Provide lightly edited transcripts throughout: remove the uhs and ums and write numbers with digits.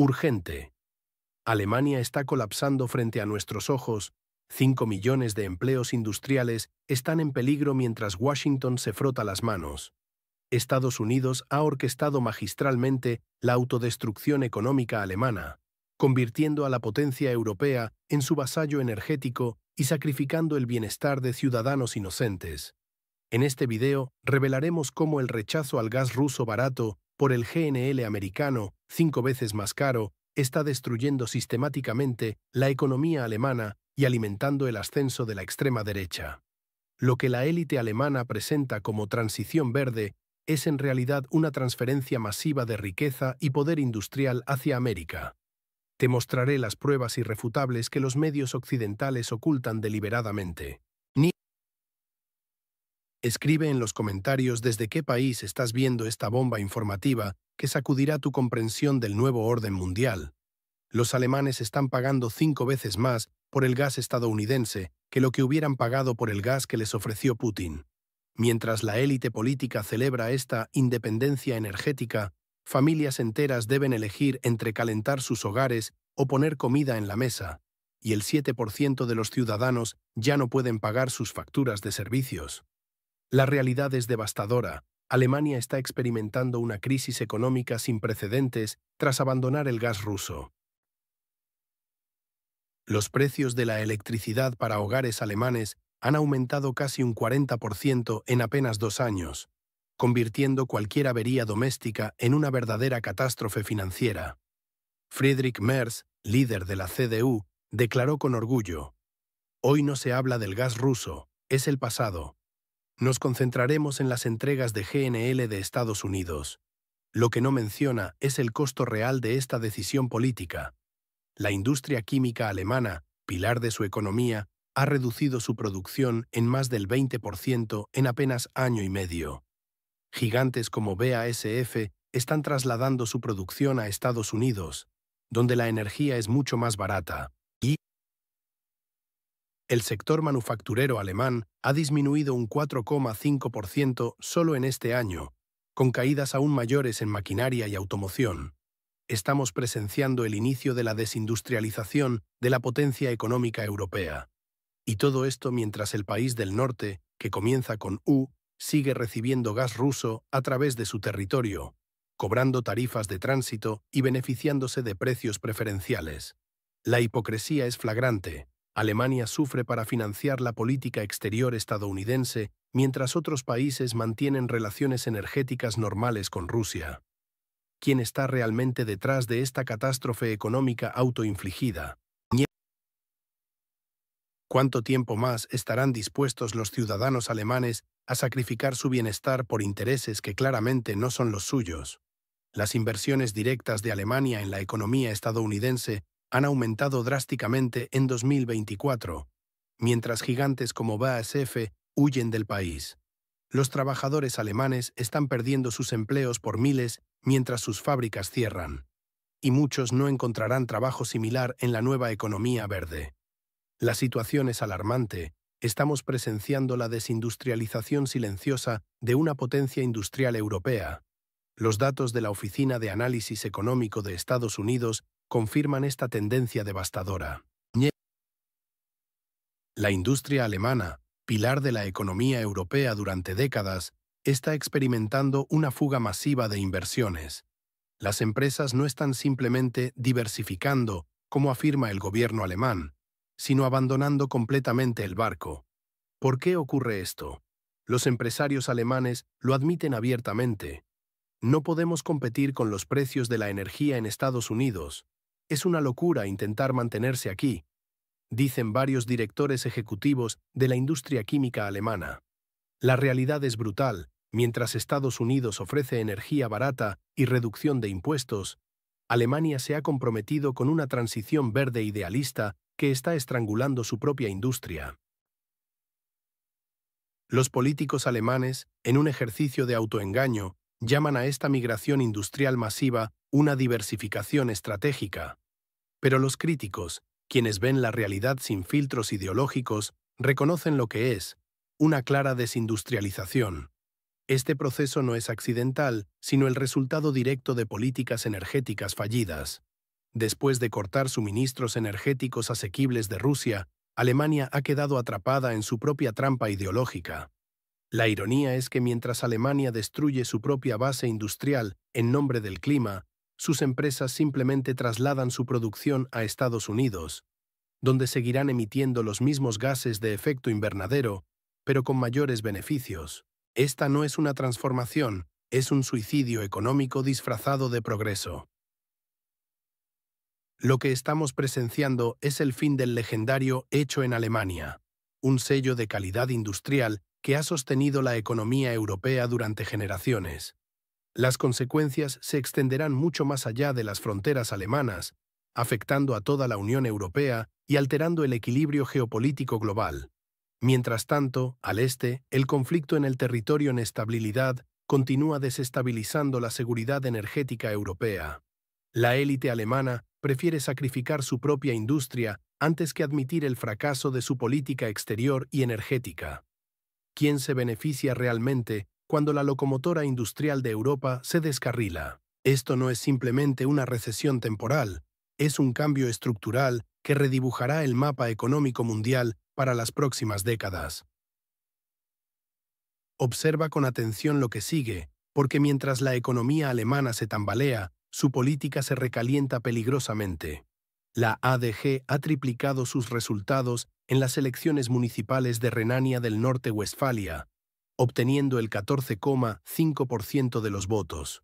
Urgente. Alemania está colapsando frente a nuestros ojos. 5 millones de empleos industriales están en peligro mientras Washington se frota las manos. Estados Unidos ha orquestado magistralmente la autodestrucción económica alemana, convirtiendo a la potencia europea en su vasallo energético y sacrificando el bienestar de ciudadanos inocentes. En este video revelaremos cómo el rechazo al gas ruso barato por el GNL americano, 5 veces más caro, está destruyendo sistemáticamente la economía alemana y alimentando el ascenso de la extrema derecha. Lo que la élite alemana presenta como transición verde es en realidad una transferencia masiva de riqueza y poder industrial hacia América. Te mostraré las pruebas irrefutables que los medios occidentales ocultan deliberadamente. Escribe en los comentarios desde qué país estás viendo esta bomba informativa que sacudirá tu comprensión del nuevo orden mundial. Los alemanes están pagando 5 veces más por el gas estadounidense que lo que hubieran pagado por el gas que les ofreció Putin. Mientras la élite política celebra esta independencia energética, familias enteras deben elegir entre calentar sus hogares o poner comida en la mesa, y el 7% de los ciudadanos ya no pueden pagar sus facturas de servicios. La realidad es devastadora. Alemania está experimentando una crisis económica sin precedentes tras abandonar el gas ruso. Los precios de la electricidad para hogares alemanes han aumentado casi un 40% en apenas 2 años, convirtiendo cualquier avería doméstica en una verdadera catástrofe financiera. Friedrich Merz, líder de la CDU, declaró con orgullo: «Hoy no se habla del gas ruso, es el pasado. Nos concentraremos en las entregas de GNL de Estados Unidos. Lo que no menciona es el costo real de esta decisión política. La industria química alemana, pilar de su economía, ha reducido su producción en más del 20% en apenas año y medio. Gigantes como BASF están trasladando su producción a Estados Unidos, donde la energía es mucho más barata, y el sector manufacturero alemán ha disminuido un 4,5% solo en este año, con caídas aún mayores en maquinaria y automoción. Estamos presenciando el inicio de la desindustrialización de la potencia económica europea. Y todo esto mientras el país del norte, que comienza con U, sigue recibiendo gas ruso a través de su territorio, cobrando tarifas de tránsito y beneficiándose de precios preferenciales. La hipocresía es flagrante. Alemania sufre para financiar la política exterior estadounidense, mientras otros países mantienen relaciones energéticas normales con Rusia. ¿Quién está realmente detrás de esta catástrofe económica autoinfligida? ¿Cuánto tiempo más estarán dispuestos los ciudadanos alemanes a sacrificar su bienestar por intereses que claramente no son los suyos? Las inversiones directas de Alemania en la economía estadounidense han aumentado drásticamente en 2024, mientras gigantes como BASF huyen del país. Los trabajadores alemanes están perdiendo sus empleos por miles mientras sus fábricas cierran, y muchos no encontrarán trabajo similar en la nueva economía verde. La situación es alarmante. Estamos presenciando la desindustrialización silenciosa de una potencia industrial europea. Los datos de la Oficina de Análisis Económico de Estados Unidos confirman esta tendencia devastadora. La industria alemana, pilar de la economía europea durante décadas, está experimentando una fuga masiva de inversiones. Las empresas no están simplemente diversificando, como afirma el gobierno alemán, sino abandonando completamente el barco. ¿Por qué ocurre esto? Los empresarios alemanes lo admiten abiertamente. No podemos competir con los precios de la energía en Estados Unidos. Es una locura intentar mantenerse aquí, dicen varios directores ejecutivos de la industria química alemana. La realidad es brutal. Mientras Estados Unidos ofrece energía barata y reducción de impuestos, Alemania se ha comprometido con una transición verde idealista que está estrangulando su propia industria. Los políticos alemanes, en un ejercicio de autoengaño, llaman a esta migración industrial masiva una diversificación estratégica. Pero los críticos, quienes ven la realidad sin filtros ideológicos, reconocen lo que es una clara desindustrialización. Este proceso no es accidental, sino el resultado directo de políticas energéticas fallidas. Después de cortar suministros energéticos asequibles de Rusia, Alemania ha quedado atrapada en su propia trampa ideológica. La ironía es que mientras Alemania destruye su propia base industrial en nombre del clima, sus empresas simplemente trasladan su producción a Estados Unidos, donde seguirán emitiendo los mismos gases de efecto invernadero, pero con mayores beneficios. Esta no es una transformación, es un suicidio económico disfrazado de progreso. Lo que estamos presenciando es el fin del legendario hecho en Alemania, un sello de calidad industrial que ha sostenido la economía europea durante generaciones. Las consecuencias se extenderán mucho más allá de las fronteras alemanas, afectando a toda la Unión Europea y alterando el equilibrio geopolítico global. Mientras tanto, al este, el conflicto en el territorio en estabilidad continúa desestabilizando la seguridad energética europea. La élite alemana prefiere sacrificar su propia industria antes que admitir el fracaso de su política exterior y energética. ¿Quién se beneficia realmente cuando la locomotora industrial de Europa se descarrila? Esto no es simplemente una recesión temporal, es un cambio estructural que redibujará el mapa económico mundial para las próximas décadas. Observa con atención lo que sigue, porque mientras la economía alemana se tambalea, su política se recalienta peligrosamente. La ADG ha triplicado sus resultados en las elecciones municipales de Renania del Norte-Westfalia, obteniendo el 14,5% de los votos.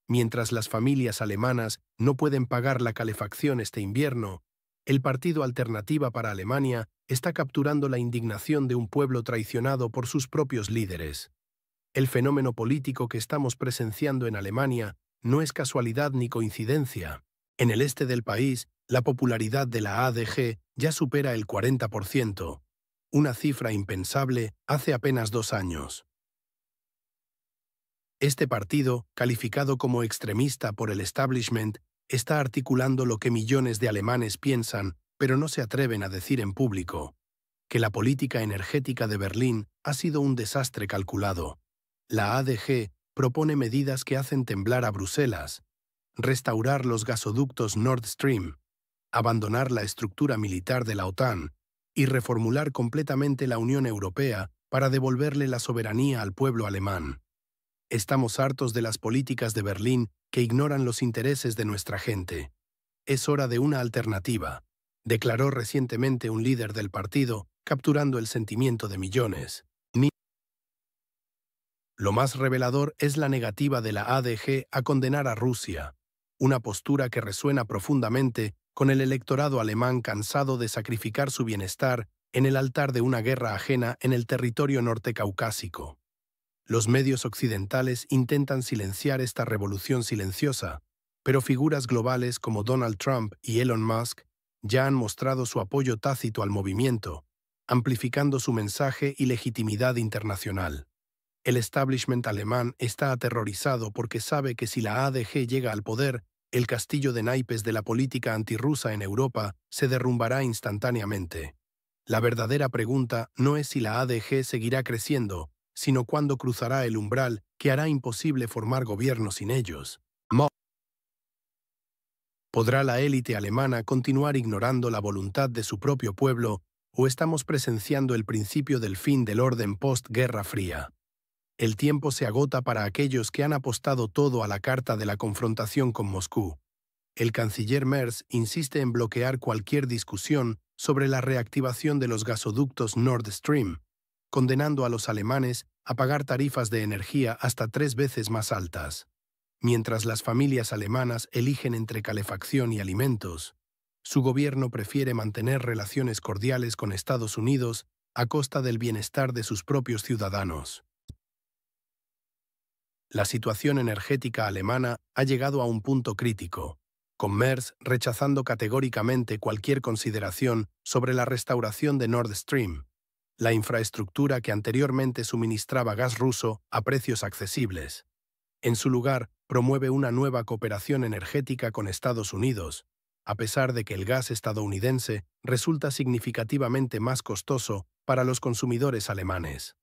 Mientras las familias alemanas no pueden pagar la calefacción este invierno, el partido Alternativa para Alemania está capturando la indignación de un pueblo traicionado por sus propios líderes. El fenómeno político que estamos presenciando en Alemania no es casualidad ni coincidencia. En el este del país, la popularidad de la ADG ya supera el 40%, una cifra impensable hace apenas 2 años. Este partido, calificado como extremista por el establishment, está articulando lo que millones de alemanes piensan, pero no se atreven a decir en público: que la política energética de Berlín ha sido un desastre calculado. La ADG propone medidas que hacen temblar a Bruselas: restaurar los gasoductos Nord Stream, abandonar la estructura militar de la OTAN y reformular completamente la Unión Europea para devolverle la soberanía al pueblo alemán. Estamos hartos de las políticas de Berlín que ignoran los intereses de nuestra gente. Es hora de una alternativa, declaró recientemente un líder del partido, capturando el sentimiento de millones. Lo más revelador es la negativa de la ADG a condenar a Rusia, una postura que resuena profundamente con el electorado alemán cansado de sacrificar su bienestar en el altar de una guerra ajena en el territorio nortecaucásico. Los medios occidentales intentan silenciar esta revolución silenciosa, pero figuras globales como Donald Trump y Elon Musk ya han mostrado su apoyo tácito al movimiento, amplificando su mensaje y legitimidad internacional. El establishment alemán está aterrorizado porque sabe que si la ADG llega al poder, el castillo de naipes de la política antirrusa en Europa se derrumbará instantáneamente. La verdadera pregunta no es si la ADG seguirá creciendo, sino cuándo cruzará el umbral que hará imposible formar gobierno sin ellos. ¿Podrá la élite alemana continuar ignorando la voluntad de su propio pueblo, o estamos presenciando el principio del fin del orden post-Guerra Fría? El tiempo se agota para aquellos que han apostado todo a la carta de la confrontación con Moscú. El canciller Merz insiste en bloquear cualquier discusión sobre la reactivación de los gasoductos Nord Stream, condenando a los alemanes a pagar tarifas de energía hasta 3 veces más altas. Mientras las familias alemanas eligen entre calefacción y alimentos, su gobierno prefiere mantener relaciones cordiales con Estados Unidos a costa del bienestar de sus propios ciudadanos. La situación energética alemana ha llegado a un punto crítico, con Merz rechazando categóricamente cualquier consideración sobre la restauración de Nord Stream, la infraestructura que anteriormente suministraba gas ruso a precios accesibles. En su lugar, promueve una nueva cooperación energética con Estados Unidos, a pesar de que el gas estadounidense resulta significativamente más costoso para los consumidores alemanes.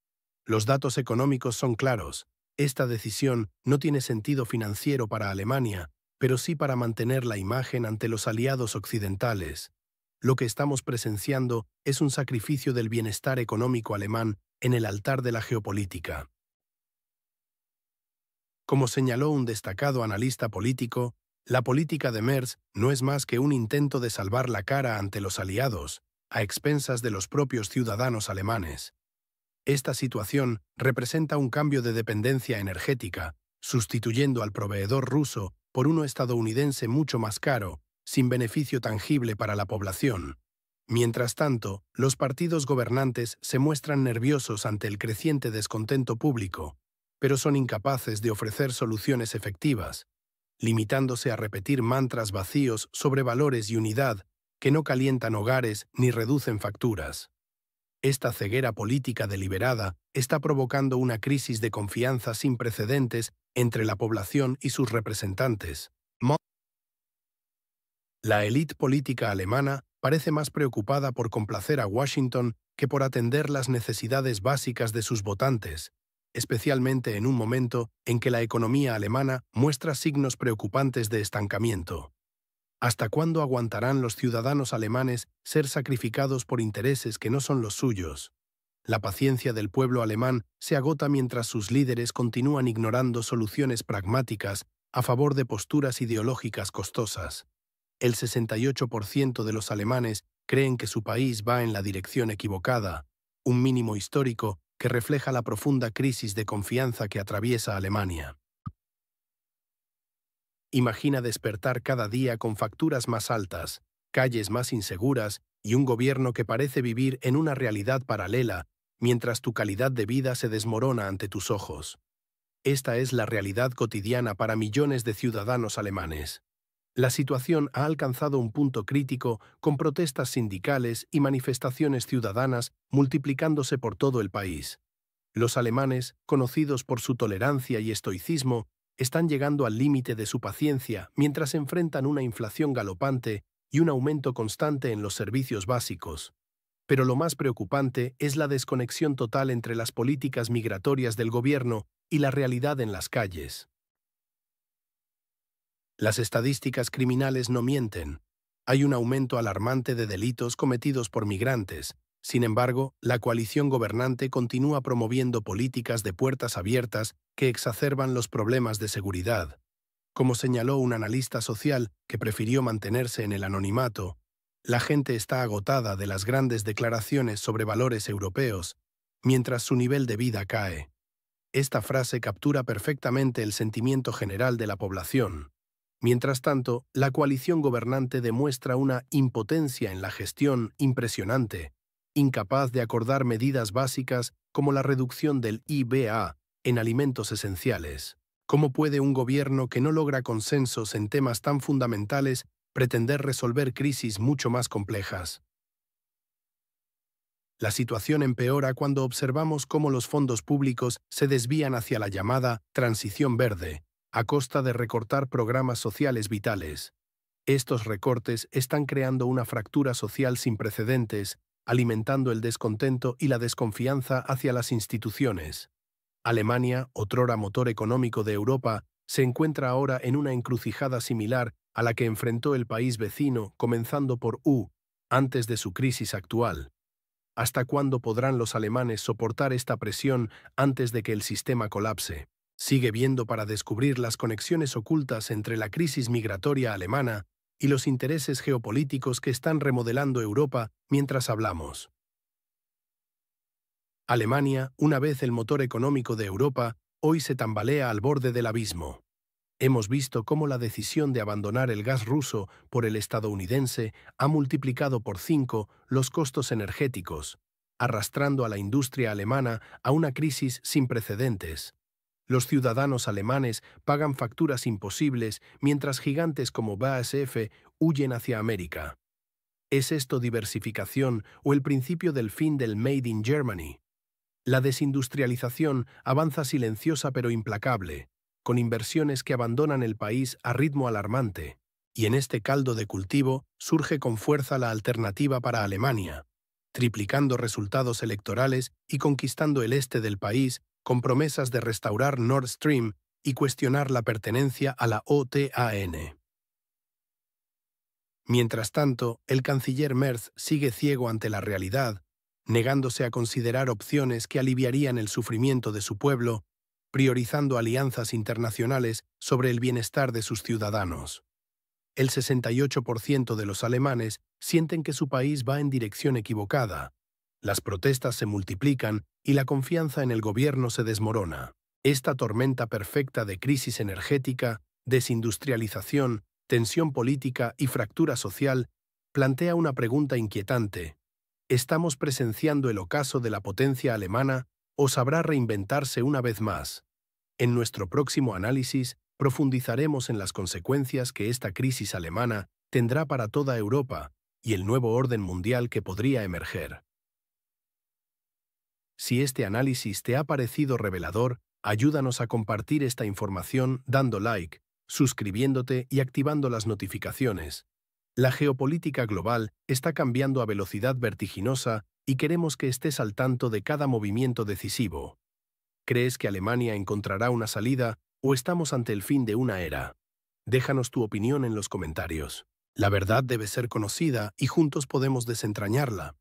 Los datos económicos son claros. Esta decisión no tiene sentido financiero para Alemania, pero sí para mantener la imagen ante los aliados occidentales. Lo que estamos presenciando es un sacrificio del bienestar económico alemán en el altar de la geopolítica. Como señaló un destacado analista político, la política de Merz no es más que un intento de salvar la cara ante los aliados, a expensas de los propios ciudadanos alemanes. Esta situación representa un cambio de dependencia energética, sustituyendo al proveedor ruso por uno estadounidense mucho más caro, sin beneficio tangible para la población. Mientras tanto, los partidos gobernantes se muestran nerviosos ante el creciente descontento público, pero son incapaces de ofrecer soluciones efectivas, limitándose a repetir mantras vacíos sobre valores y unidad que no calientan hogares ni reducen facturas. Esta ceguera política deliberada está provocando una crisis de confianza sin precedentes entre la población y sus representantes. La élite política alemana parece más preocupada por complacer a Washington que por atender las necesidades básicas de sus votantes, especialmente en un momento en que la economía alemana muestra signos preocupantes de estancamiento. ¿Hasta cuándo aguantarán los ciudadanos alemanes ser sacrificados por intereses que no son los suyos? La paciencia del pueblo alemán se agota mientras sus líderes continúan ignorando soluciones pragmáticas a favor de posturas ideológicas costosas. El 68% de los alemanes creen que su país va en la dirección equivocada, un mínimo histórico que refleja la profunda crisis de confianza que atraviesa Alemania. Imagina despertar cada día con facturas más altas, calles más inseguras y un gobierno que parece vivir en una realidad paralela, mientras tu calidad de vida se desmorona ante tus ojos. Esta es la realidad cotidiana para millones de ciudadanos alemanes. La situación ha alcanzado un punto crítico con protestas sindicales y manifestaciones ciudadanas multiplicándose por todo el país. Los alemanes, conocidos por su tolerancia y estoicismo, están llegando al límite de su paciencia mientras enfrentan una inflación galopante y un aumento constante en los servicios básicos. Pero lo más preocupante es la desconexión total entre las políticas migratorias del gobierno y la realidad en las calles. Las estadísticas criminales no mienten. Hay un aumento alarmante de delitos cometidos por migrantes. Sin embargo, la coalición gobernante continúa promoviendo políticas de puertas abiertas que exacerban los problemas de seguridad. Como señaló un analista social que prefirió mantenerse en el anonimato, la gente está agotada de las grandes declaraciones sobre valores europeos, mientras su nivel de vida cae. Esta frase captura perfectamente el sentimiento general de la población. Mientras tanto, la coalición gobernante demuestra una impotencia en la gestión impresionante, incapaz de acordar medidas básicas como la reducción del IVA en alimentos esenciales. ¿Cómo puede un gobierno que no logra consensos en temas tan fundamentales pretender resolver crisis mucho más complejas? La situación empeora cuando observamos cómo los fondos públicos se desvían hacia la llamada transición verde, a costa de recortar programas sociales vitales. Estos recortes están creando una fractura social sin precedentes, alimentando el descontento y la desconfianza hacia las instituciones. Alemania, otrora motor económico de Europa, se encuentra ahora en una encrucijada similar a la que enfrentó el país vecino, comenzando por antes de su crisis actual. ¿Hasta cuándo podrán los alemanes soportar esta presión antes de que el sistema colapse? Sigue viendo para descubrir las conexiones ocultas entre la crisis migratoria alemana y los intereses geopolíticos que están remodelando Europa mientras hablamos. Alemania, una vez el motor económico de Europa, hoy se tambalea al borde del abismo. Hemos visto cómo la decisión de abandonar el gas ruso por el estadounidense ha multiplicado por 5 los costos energéticos, arrastrando a la industria alemana a una crisis sin precedentes. Los ciudadanos alemanes pagan facturas imposibles mientras gigantes como BASF huyen hacia América. ¿Es esto diversificación o el principio del fin del Made in Germany? La desindustrialización avanza silenciosa pero implacable, con inversiones que abandonan el país a ritmo alarmante. Y en este caldo de cultivo surge con fuerza la alternativa para Alemania, triplicando resultados electorales y conquistando el este del país con promesas de restaurar Nord Stream y cuestionar la pertenencia a la OTAN. Mientras tanto, el canciller Merz sigue ciego ante la realidad, negándose a considerar opciones que aliviarían el sufrimiento de su pueblo, priorizando alianzas internacionales sobre el bienestar de sus ciudadanos. El 68% de los alemanes sienten que su país va en dirección equivocada. Las protestas se multiplican y la confianza en el gobierno se desmorona. Esta tormenta perfecta de crisis energética, desindustrialización, tensión política y fractura social plantea una pregunta inquietante. ¿Estamos presenciando el ocaso de la potencia alemana o sabrá reinventarse una vez más? En nuestro próximo análisis, profundizaremos en las consecuencias que esta crisis alemana tendrá para toda Europa y el nuevo orden mundial que podría emerger. Si este análisis te ha parecido revelador, ayúdanos a compartir esta información dando like, suscribiéndote y activando las notificaciones. La geopolítica global está cambiando a velocidad vertiginosa y queremos que estés al tanto de cada movimiento decisivo. ¿Crees que Alemania encontrará una salida o estamos ante el fin de una era? Déjanos tu opinión en los comentarios. La verdad debe ser conocida y juntos podemos desentrañarla.